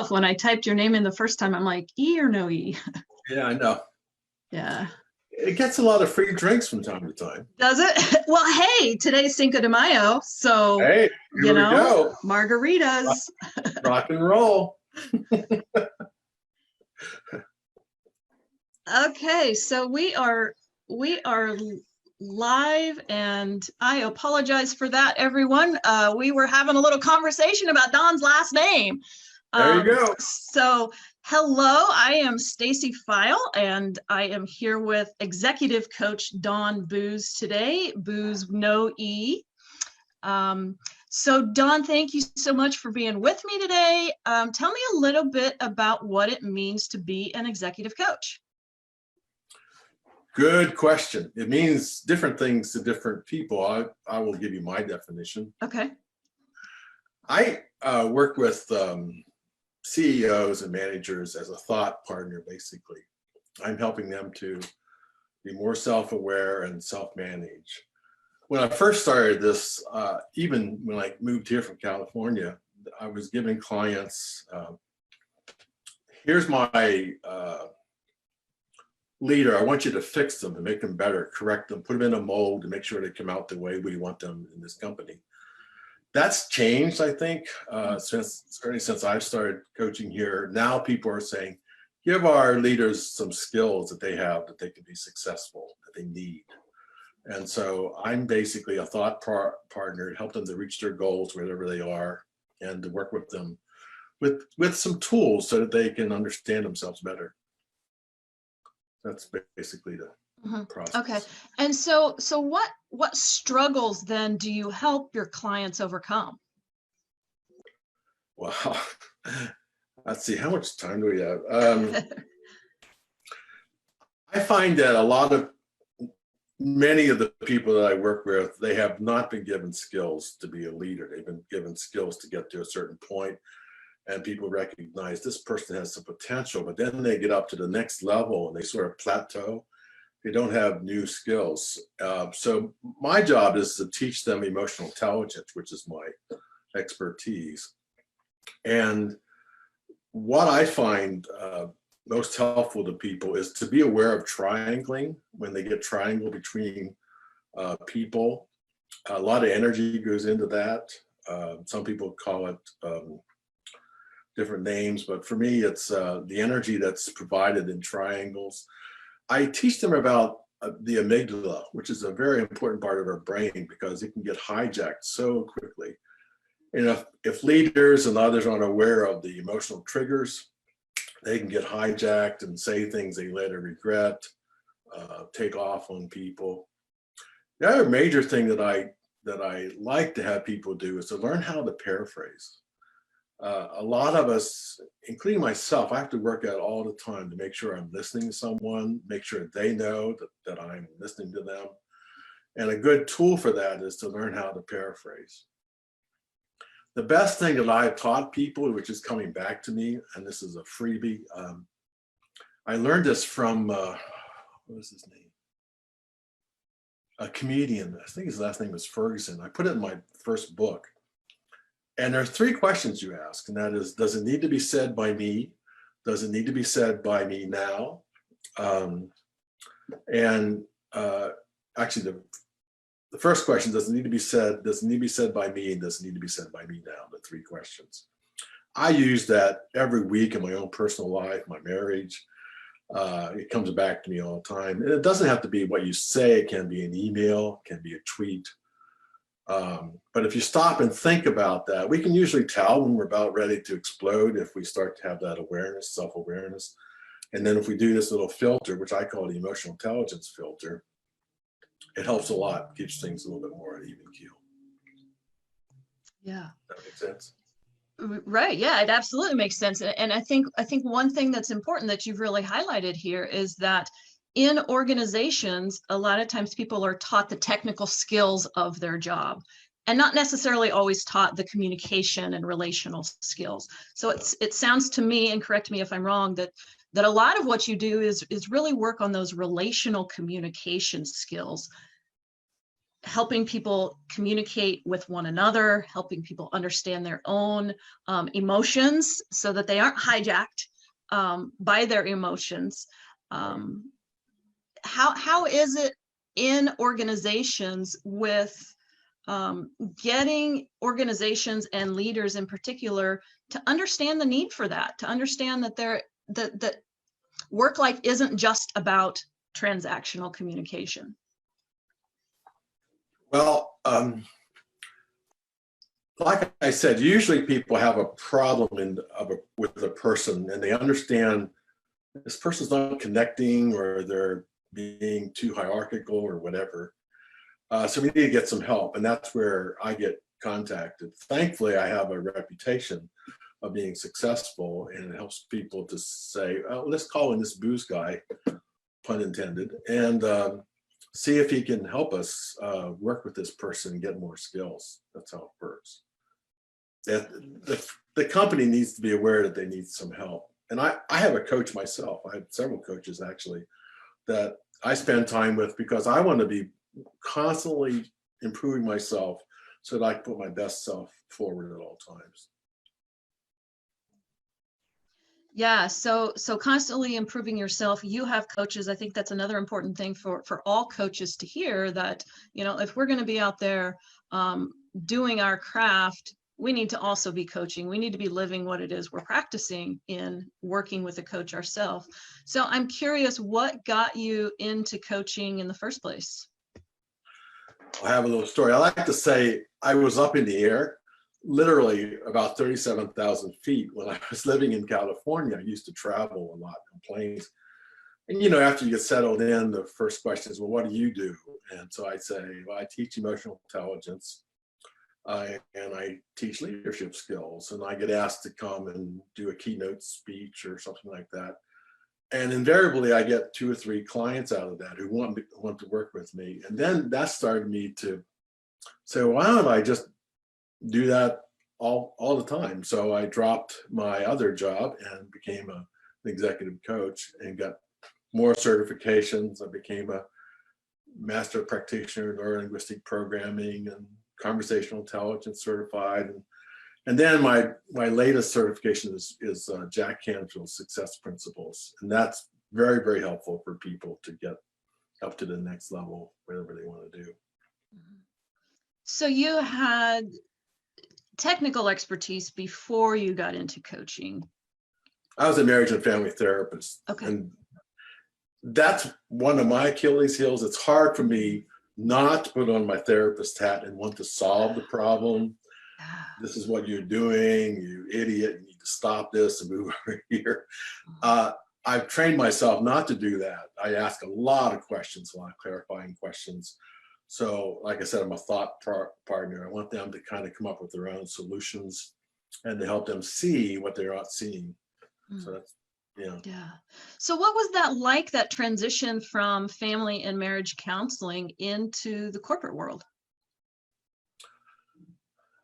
when I typed your name in the first time, I'm like, E or no E? Yeah, I know. Yeah. It gets a lot of free drinks from time to time. Does it? Well, hey, today's Cinco de Mayo, so, Hey, here we go. margaritas. Rock and roll. Okay, so we are live, and I apologize for that, everyone. We were having a little conversation about Don's last name. There you go. So hello, I am Stacy Feil, and I am here with executive coach Don Booz today. Booz, no E. So Don, thank you so much for being with me today. Tell me a little bit about what it means to be an executive coach. Good question. It means different things to different people. I will give you my definition. Okay. I work with CEOs and managers as a thought partner, basically. I'm helping them to be more self-aware and self-manage. When I first started this, even when I moved here from California, I was giving clients, here's my leader, I want you to fix them and make them better, correct them, put them in a mold to make sure they come out the way we want them in this company. That's changed, I think, certainly since I've started coaching here. Now people are saying, give our leaders some skills that they have that they can be successful, that they need. And so I'm basically a thought partner to help them to reach their goals wherever they are, and to work with them with some tools so that they can understand themselves better. That's basically the process. Okay. And so what struggles then do you help your clients overcome? Wow. Let's see, how much time do we have? I find that many of the people that I work with, they have not been given skills to be a leader. They've been given skills to get to a certain point, and people recognize this person has some potential, but then they get up to the next level and they sort of plateau. They don't have new skills. So my job is to teach them emotional intelligence, which is my expertise. And what I find most helpful to people is to be aware of triangling. When they get triangle between people, a lot of energy goes into that. Some people call it different names, but for me, it's the energy that's provided in triangles. I teach them about the amygdala, which is a very important part of our brain because it can get hijacked so quickly. And if leaders and others aren't aware of the emotional triggers, they can get hijacked and say things they later regret, take off on people. The other major thing that I like to have people do is to learn how to paraphrase. A lot of us, including myself, I have to work out all the time to make sure I'm listening to someone, make sure they know that I'm listening to them. And a good tool for that is to learn how to paraphrase. The best thing that I've taught people, which is coming back to me, and this is a freebie, I learned this from, what was his name? A comedian, I think his last name was Ferguson. I put it in my first book. And there are 3 questions you ask, and that is, does it need to be said by me? Does it need to be said by me now? Actually, the first question, does it need to be said? Does it need to be said by me? And does it need to be said by me now? The 3 questions. I use that every week in my own personal life, my marriage. It comes back to me all the time. And it doesn't have to be what you say. It can be an email, it can be a tweet. But if you stop and think about that, we can usually tell when we're about ready to explode if we start to have that awareness, self-awareness. And then if we do this little filter, which I call the emotional intelligence filter, it helps a lot, keeps things a little bit more at even keel. Yeah. That makes sense. Right. Yeah, it absolutely makes sense. And I think one thing that's important that you've really highlighted here is that in organizations, a lot of times people are taught the technical skills of their job and not necessarily always taught the communication and relational skills. So it sounds to me, and correct me if I'm wrong, that a lot of what you do is really work on those relational communication skills. helping people communicate with one another, helping people understand their own emotions so that they aren't hijacked by their emotions. How is it in organizations with getting organizations and leaders in particular to understand the need for that, to understand that that work life isn't just about transactional communication? Well, like I said, usually people have a problem with a person, and they understand this person's not connecting, or they're being too hierarchical or whatever. So we need to get some help, and that's where I get contacted. Thankfully, I have a reputation of being successful, and it helps people to say, oh, let's call in this Booz guy, pun intended, and see if he can help us work with this person and get more skills. That's how it works. The company needs to be aware that they need some help. And I have a coach myself. I have several coaches actually that I spend time with, because I want to be constantly improving myself so that I can put my best self forward at all times. Yeah, so constantly improving yourself. You have coaches. I think that's another important thing for all coaches to hear, that, you know, if we're going to be out there doing our craft, we need to also be coaching. We need to be living what it is we're practicing in working with a coach ourselves. So I'm curious, what got you into coaching in the first place? I have a little story. I like to say I was up in the air, literally about 37,000 feet when I was living in California. I used to travel a lot on planes. And, you know, after you get settled in, the first question is, well, what do you do? And so I say, well, I teach emotional intelligence. And I teach leadership skills, and I get asked to come and do a keynote speech or something like that. And invariably, I get 2 or 3 clients out of that who want to work with me. And then that started me to say, well, why don't I just do that all the time? So I dropped my other job and became an executive coach and got more certifications. I became a master practitioner in neurolinguistic programming and conversational intelligence certified, and then my latest certification is Jack Canfield's Success Principles, and that's very, very helpful for people to get up to the next level, whatever they want to do. So you had technical expertise before you got into coaching. I was a marriage and family therapist, and that's one of my Achilles heels. It's hard for me not to put on my therapist hat and want to solve the problem. This is what you're doing, you idiot, you need to stop this and move over here. I've trained myself not to do that. I ask a lot of questions, a lot of clarifying questions. So like I said, I'm a thought partner. I want them to kind of come up with their own solutions and to help them see what they're not seeing. So that's, yeah. So what was that like, that transition from family and marriage counseling into the corporate world?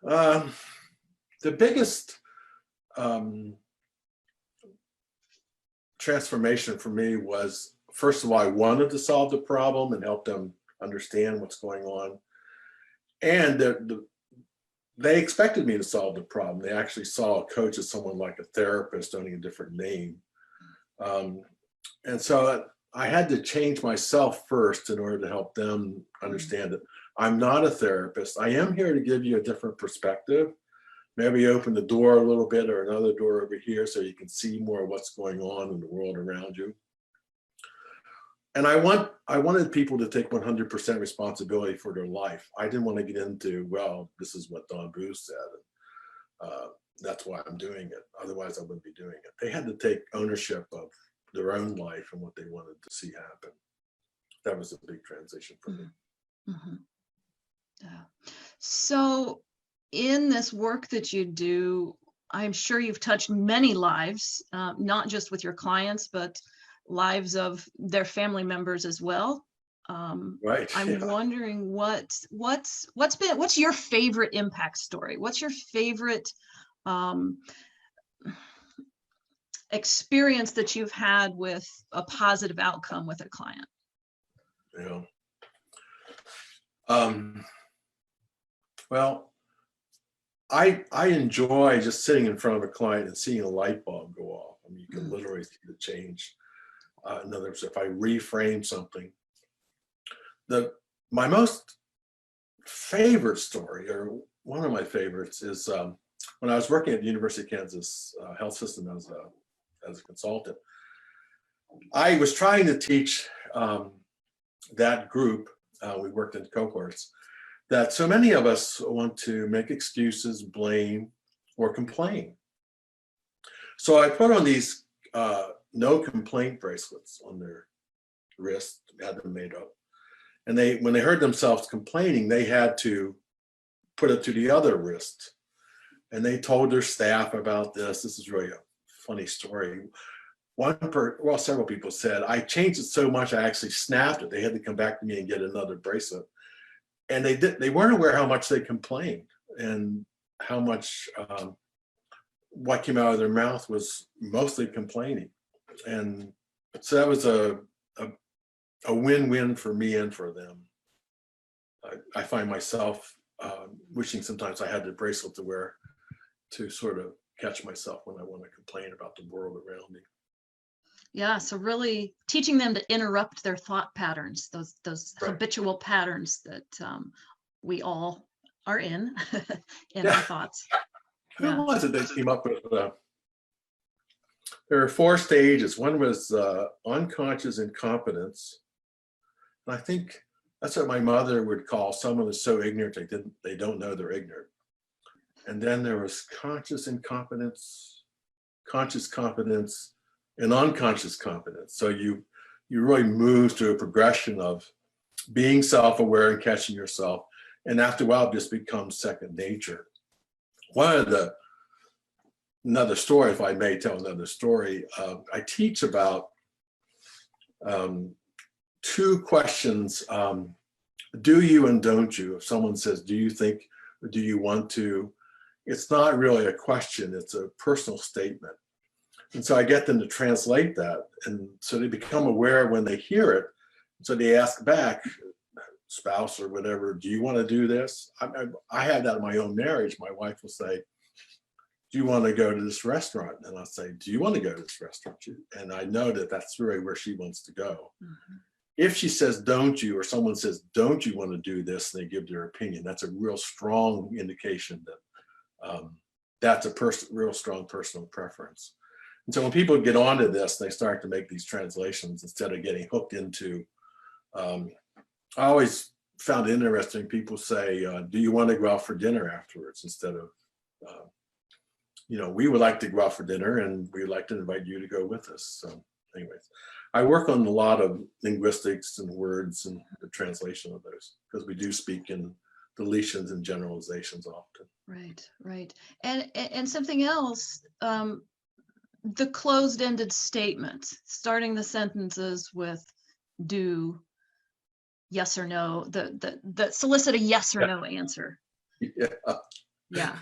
The biggest transformation for me was, first of all, I wanted to solve the problem and help them understand what's going on. And they expected me to solve the problem. They actually saw a coach as someone like a therapist, owning a different name. And so I had to change myself first in order to help them understand that I'm not a therapist. I am here to give you a different perspective. Maybe open the door a little bit, or another door over here, so you can see more of what's going on in the world around you. And I wanted people to take 100% responsibility for their life. I didn't want to get into, well, this is what Don Booz said, and that's why I'm doing it. Otherwise, I wouldn't be doing it. They had to take ownership of their own life and what they wanted to see happen. That was a big transition for me. Mm-hmm. Yeah. So in this work that you do, I'm sure you've touched many lives, not just with your clients, but lives of their family members as well. Right. I'm wondering what's your favorite impact story? What's your favorite experience that you've had with a positive outcome with a client? Yeah. Well, I enjoy just sitting in front of a client and seeing a light bulb go off. I mean, you can literally see the change. In other words, if I reframe something, my most favorite story, or one of my favorites, is when I was working at the University of Kansas Health System as a consultant. I was trying to teach that group. We worked in cohorts. That so many of us want to make excuses, blame, or complain. So I put on these no complaint bracelets on their wrist, had them made up. And when they heard themselves complaining, they had to put it to the other wrist. And they told their staff about this. This is really a funny story. Several people said, I changed it so much, I actually snapped it. They had to come back to me and get another bracelet. And they weren't aware how much they complained and how much what came out of their mouth was mostly complaining. And so that was a win-win for me and for them. I find myself wishing sometimes I had the bracelet to wear to sort of catch myself when I want to complain about the world around me. Yeah, so really teaching them to interrupt their thought patterns, those Right. habitual patterns that we all are in our thoughts. Who was it that came up with there are 4 stages. One was unconscious incompetence. And I think that's what my mother would call someone who's so ignorant they don't know they're ignorant. And then there was conscious incompetence, conscious competence, and unconscious competence. So you really move to a progression of being self-aware and catching yourself. And after a while, it just becomes second nature. Another story, if I may tell another story, I teach about 2 questions, do you and don't you? If someone says, do you think, or do you want to? It's not really a question, it's a personal statement. And so I get them to translate that. And so they become aware when they hear it. So they ask back, spouse or whatever, do you want to do this? I have that in my own marriage. My wife will say, do you want to go to this restaurant? And I'll say, do you want to go to this restaurant? And I know that that's really where she wants to go. Mm-hmm. If she says, don't you, or someone says, don't you want to do this, and they give their opinion, that's a real strong indication that that's a real strong personal preference. And so when people get onto this, they start to make these translations instead of getting hooked into, I always found it interesting, people say, do you want to go out for dinner afterwards? Instead of, we would like to go out for dinner and we would like to invite you to go with us. So anyways, I work on a lot of linguistics and words and the translation of those, because we do speak in deletions and generalizations often. Right. And something else, the closed-ended statements, starting the sentences with do, yes or no, that solicit a yes or no answer. Yeah.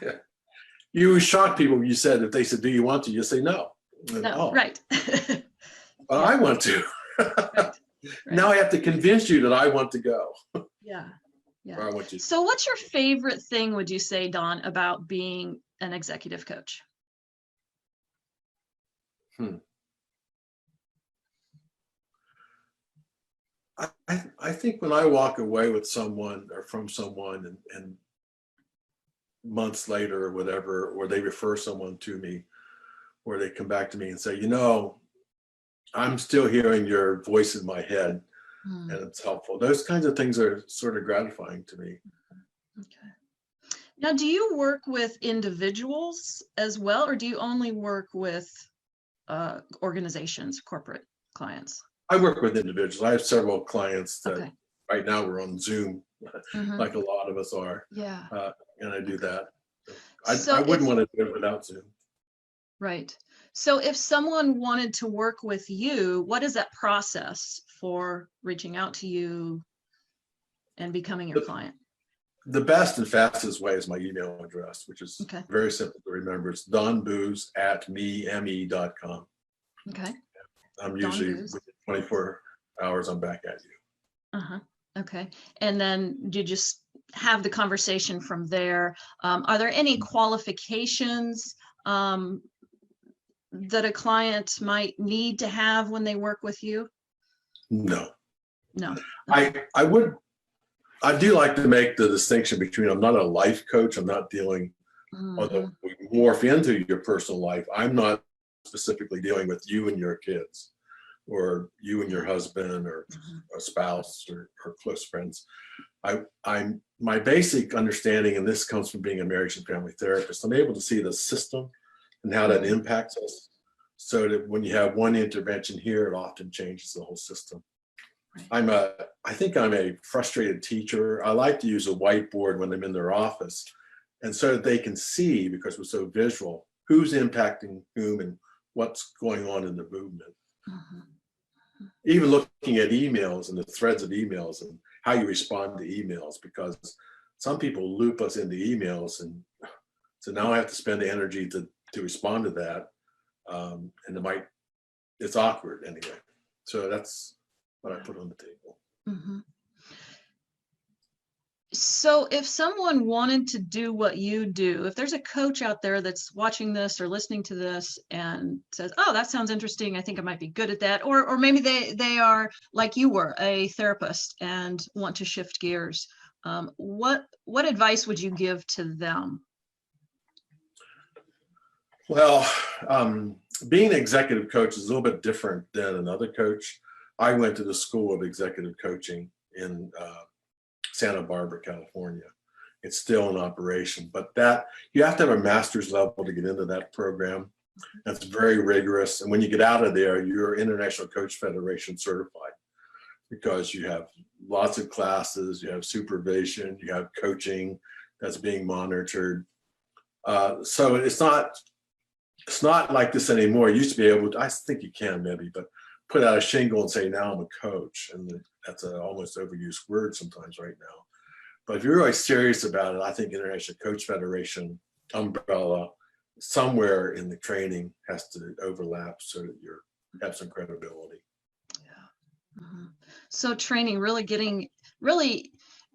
You shock people when you said, if they said, do you want to, you say no. And, no, right. But I want to. Right. Now I have to convince you that I want to go. Yeah. Or I want you. So what's your favorite thing, would you say, Don, about being an executive coach? I think when I walk away with someone or from someone and months later or whatever, or they refer someone to me, or they come back to me and say, I'm still hearing your voice in my head and it's helpful. Those kinds of things are sort of gratifying to me. Okay. Now, do you work with individuals as well, or do you only work with organizations, corporate clients? I work with individuals. I have several clients that right now we're on Zoom, like a lot of us are. Yeah. And I do that. I wouldn't want to do it without Zoom. Right. So if someone wanted to work with you, what is that process for reaching out to you and becoming your client? The best and fastest way is my email address, which is very simple to remember. It's donbooz@me.com. Okay. I'm usually within 24 hours, I'm back at you. Okay. And then you just have the conversation from there. Are there any qualifications that a client might need to have when they work with you? No. No. Okay. I do like to make the distinction between, I'm not a life coach. I'm not dealing, although Mhm. we morph into your personal life, I'm not specifically dealing with you and your kids, or you and your husband, or Mhm. a spouse, or close friends. I'm my basic understanding, and this comes from being a marriage and family therapist, I'm able to see the system and how that Mhm. impacts us, so that when you have one intervention here, it often changes the whole system. Right. I think I'm a frustrated teacher. I like to use a whiteboard when I'm in their office, and so that they can see, because we're so visual, who's impacting whom and what's going on in the movement. Mhm. Even looking at emails and the threads of emails and how you respond to emails, because some people loop us into emails, and so now I have to spend the energy to respond to that, and it's awkward anyway. So that's what I put on the table. Mhm. So if someone wanted to do what you do, if there's a coach out there that's watching this or listening to this and says, "Oh, that sounds interesting. I think I might be good at that." Or maybe they are like you were, a therapist and want to shift gears. What advice would you give to them? Well, being an executive coach is a little bit different than another coach. I went to the School of Executive Coaching in Santa Barbara, California. It's still in operation, but that you have to have a master's level to get into that program. That's very rigorous. And when you get out of there, you're International Coach Federation certified, because you have lots of classes, you have supervision, you have coaching that's being monitored. So it's not like this anymore. You used to be able to, I think you can maybe, but put out a shingle and say, now I'm a coach. And that's an almost overused word sometimes right now. But if you're really serious about it, I think International Coach Federation umbrella somewhere in the training has to overlap, so that you have some credibility. Yeah. Mhm. So training, really,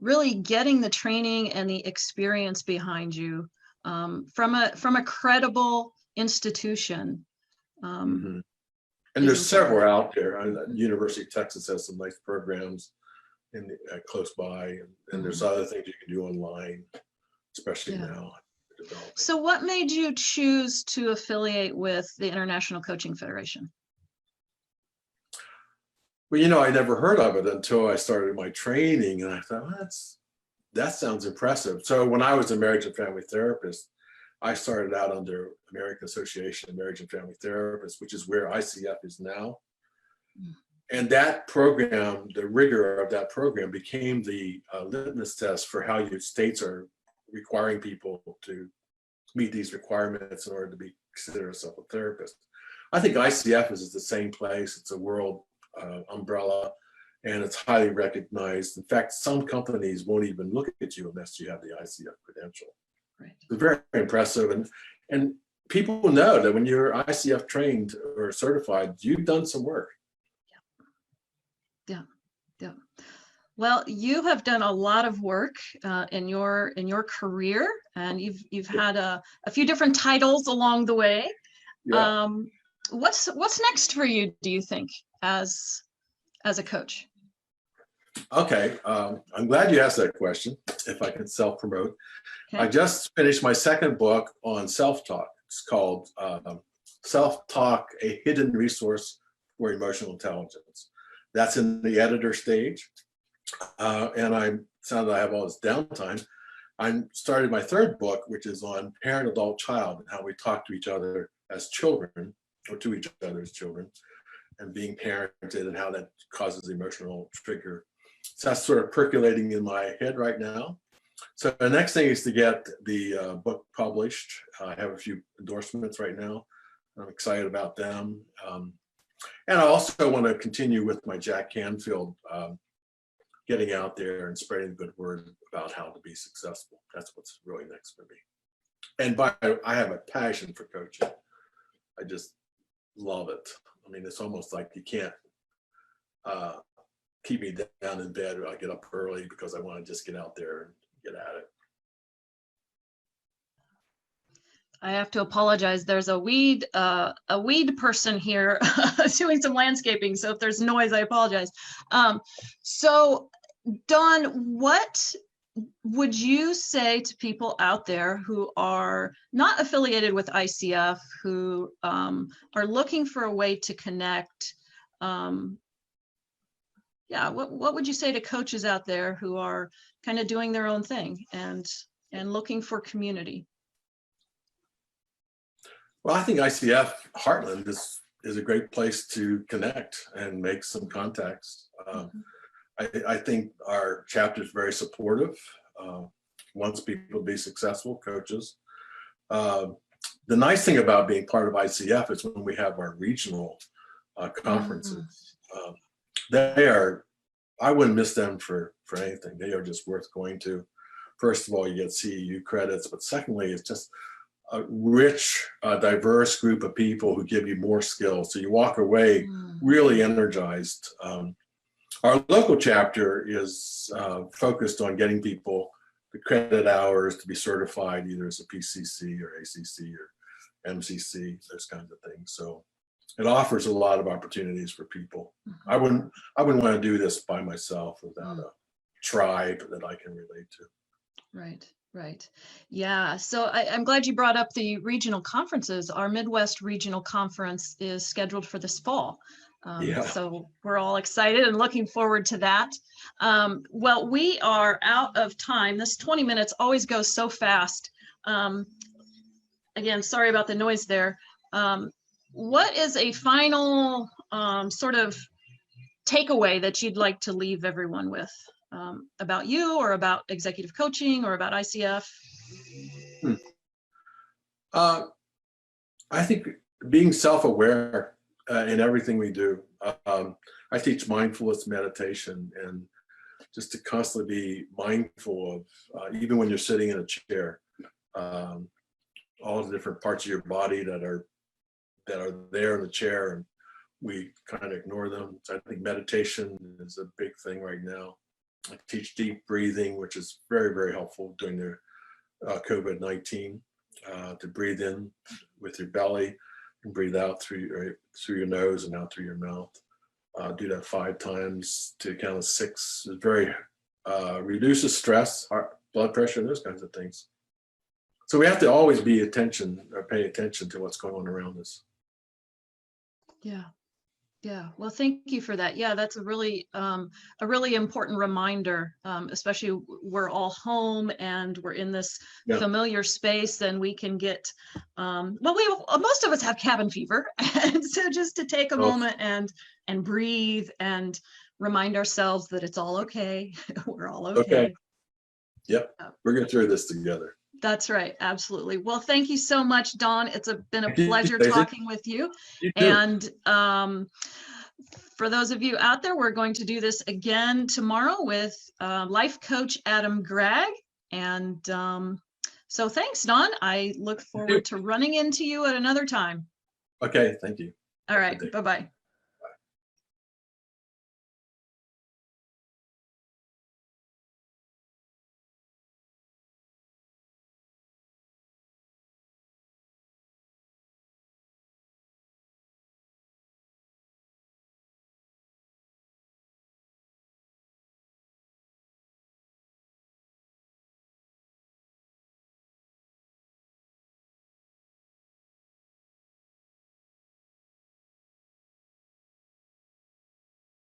really getting the training and the experience behind you from a credible institution Mm-hmm. And is there's important. several out there. University of Texas has some nice programs close by, and there's Mhm. other things you can do online, especially Yeah. now developing. So what made you choose to affiliate with the International Coaching Federation? Well, I never heard of it until I started my training, and I thought, well, that sounds impressive. So when I was a marriage and family therapist, I started out under American Association of Marriage and Family Therapists, which is where ICF is now. Mm. And that program, the rigor of that program, became the litmus test for how your states are requiring people to meet these requirements in order to be considered a psychotherapist. I think ICF is the same place. It's a world umbrella, and it's highly recognized. In fact, some companies won't even look at you unless you have the ICF credential. Right. It's very impressive, and people know that when you're ICF trained or certified, you've done some work. Yeah. Yeah. Well, you have done a lot of work in your career, and you've had a few different titles along the way. Yeah. Um, what's next for you, do you think, as a coach? Okay. I'm glad you asked that question. If I can self-promote, I Okay. just finished my second book on self-talk. It's called Self-Talk: A Hidden Resource for Emotional Intelligence. That's in the editor stage, and sound I have all this downtime. I started my third book, which is on parent, adult, child, and how we talk to each other as children, or to each other as children, and being parented, and how that causes emotional trigger. So that's sort of percolating in my head right now. So the next thing is to get the book published. I have a few endorsements right now. I'm excited about them. And I also want to continue with my Jack Canfield, getting out there and spreading the good word about how to be successful. That's what's really next for me. And I have a passion for coaching. I just love it. I mean, it's almost like you can't keep me down in bed. I get up early because I want to just get out there and get at it. I have to apologize. There's a weed person here doing some landscaping. So if there's noise, I apologize. So Dawn, what would you say to people out there who are not affiliated with ICF, who are looking for a way to connect? Yeah, what would you say to coaches out there who are kind of doing their own thing and looking for community? Well, I think ICF Heartland is a great place to connect and make some contacts. I think our chapter is very supportive. Wants people to be successful, coaches. The nice thing about being part of ICF is when we have our regional conferences. They are, I wouldn't miss them for anything. They are just worth going to. First of all, you get CEU credits, but secondly, it's just a rich, diverse group of people who give you more skills. So you walk away really energized. Our local chapter is focused on getting people the credit hours to be certified either as a PCC or ACC or MCC, those kinds of things. So it offers a lot of opportunities for people. I wouldn't want to do this by myself without a tribe that I can relate to. Right. Right. Yeah. So I'm glad you brought up the regional conferences. Our Midwest Regional Conference is scheduled for this fall. So we're all excited and looking forward to that. Well, we are out of time. This 20 minutes always goes so fast. Again, sorry about the noise there. What is a final sort of takeaway that you'd like to leave everyone with? About you or about executive coaching or about ICF? I think being self-aware in everything we do. I teach mindfulness meditation, and just to constantly be mindful of, even when you're sitting in a chair, all the different parts of your body that are there in the chair, and we kind of ignore them. So I think meditation is a big thing right now. I teach deep breathing, which is very, very helpful during the COVID-19, to breathe in with your belly and breathe out through your nose and out through your mouth. Do that 5 times to count of 6. It very reduces stress, heart, blood pressure, and those kinds of things. So we have to always pay attention to what's going on around us. Yeah. Yeah, well, thank you for that. Yeah, that's a really important reminder, especially we're all home and we're in this familiar space, and we can get, most of us have cabin fever. And so just to take a moment and breathe and remind ourselves that it's all okay. We're all okay. Yep, we're going through this together. That's right. Absolutely. Well, thank you so much, Dawn. It's been a pleasure talking with you. And for those of you out there, we're going to do this again tomorrow with life coach Adam Gregg. And so thanks, Dawn. I look forward to running into you at another time. Okay. Thank you. All right. Bye-bye.